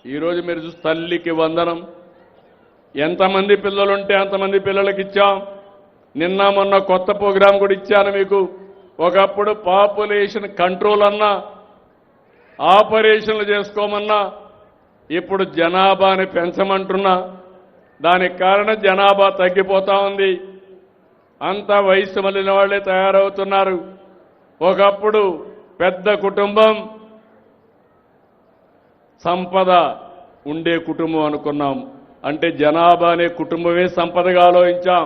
ఈరోజు మీరు చూసి తల్లికి వందనం, ఎంతమంది పిల్లలుంటే అంతమంది పిల్లలకి ఇచ్చాం. నిన్న మొన్న కొత్త ప్రోగ్రాం కూడా ఇచ్చాను మీకు. ఒకప్పుడు పాపులేషన్ కంట్రోల్ అన్నా, ఆపరేషన్లు చేసుకోమన్నా, ఇప్పుడు జనాభాని పెంచమంటున్నా. దానికి కారణం జనాభా తగ్గిపోతా ఉంది. అంతా వయసు మళ్ళిన వాళ్లే తయారవుతున్నారు. ఒకప్పుడు పెద్ద కుటుంబం, సంపద ఉండే కుటుంబం అనుకున్నాం. అంటే జనాభా అనే కుటుంబమే సంపదగా ఆలోచించాం.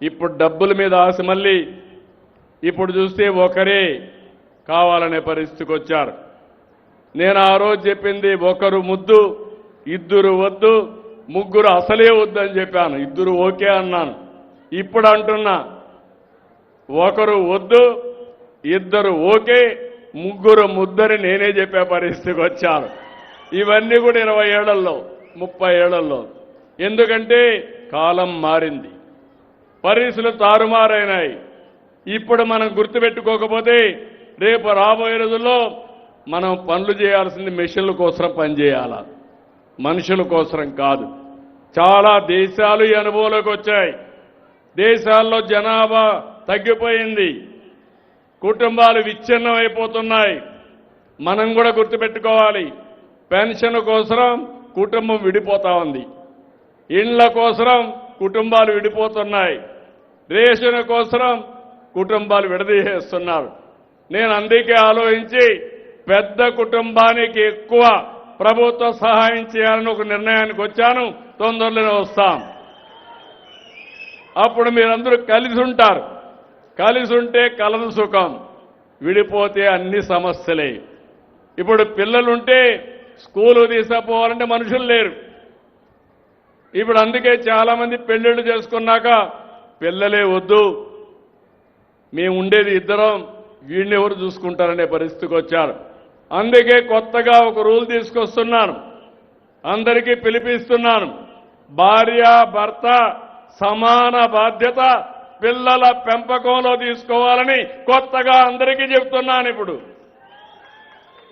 ఇప్పుడు డబ్బుల మీద ఆశ మళ్ళీ ఇప్పుడు చూస్తే ఒకరే కావాలనే పరిస్థితికి వచ్చారు. నేను ఆ రోజు చెప్పింది ఒకరు ముద్దు, ఇద్దరు వద్దు, ముగ్గురు అసలే వద్దని చెప్పాను. ఇద్దరు ఓకే అన్నాను. ఇప్పుడు అంటున్నా ఒకరు వద్దు, ఇద్దరు ఓకే, ముగ్గురు ముద్దని నేనే చెప్పే పరిస్థితికి వచ్చాను. ఇవన్నీ కూడా 20 ఏళ్లలో 30 ఏళ్లలో. ఎందుకంటే కాలం మారింది, పరిస్థితులు తారుమారైనాయి. ఇప్పుడు మనం గుర్తుపెట్టుకోకపోతే రేపు రాబోయే రోజుల్లో మనం పనులు చేయాల్సింది మెషిన్ల కోసం పనిచేయాలా, మనుషుల కోసం కాదు. చాలా దేశాలు ఈ అనుభవంలోకి వచ్చాయి. దేశాల్లో జనాభా తగ్గిపోయింది, కుటుంబాలు విచ్ఛిన్నం అయిపోతున్నాయి. మనం కూడా గుర్తుపెట్టుకోవాలి, పెన్షన్ కోసం కుటుంబం విడిపోతా ఉంది, ఇండ్ల కోసం కుటుంబాలు విడిపోతున్నాయి, రేషన్ కోసం కుటుంబాలు విడదీసేస్తున్నారు. నేను అందుకే ఆలోచించి పెద్ద కుటుంబానికి ఎక్కువ ప్రభుత్వ సహాయం చేయాలని ఒక నిర్ణయానికి వచ్చాను. తొందరలోనే వస్తాం. అప్పుడు మీరందరూ కలిసి ఉంటారు. కలిసి ఉంటే కలదు సుఖం, విడిపోతే అన్ని సమస్యలే. ఇప్పుడు పిల్లలుంటే స్కూలు తీసుకుపోవాలంటే మనుషులు లేరు. ఇప్పుడు అందుకే చాలా మంది పెళ్లిళ్ళు చేసుకున్నాక పిల్లలే వద్దు, మేము ఉండేది ఇద్దరం, వీడిని ఎవరు చూసుకుంటారనే పరిస్థితికి వచ్చారు. అందుకే కొత్తగా ఒక రూల్ తీసుకొస్తున్నాను, అందరికీ పిలిపిస్తున్నాను. భార్య భర్త సమాన బాధ్యత పిల్లల పెంపకంలో తీసుకోవాలని కొత్తగా అందరికీ చెప్తున్నాను. ఇప్పుడు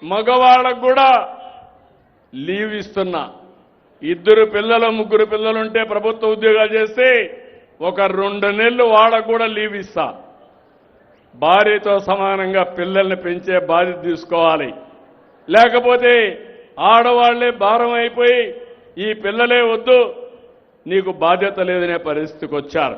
మగవాళ్ళకు కూడా లీవ్ ఇస్తున్నా. ఇద్దరు పిల్లలు ముగ్గురు పిల్లలుంటే ప్రభుత్వ ఉద్యోగాలు చేస్తే ఒక 2 నెలలు వాళ్ళకు కూడా లీవ్ ఇస్తా. భార్యతో సమానంగా పిల్లల్ని పెంచే బాధ్యత తీసుకోవాలి. లేకపోతే ఆడవాళ్లే భారం అయిపోయి ఈ పిల్లలే వద్దు, నీకు బాధ్యత లేదనే పరిస్థితికి వచ్చారు.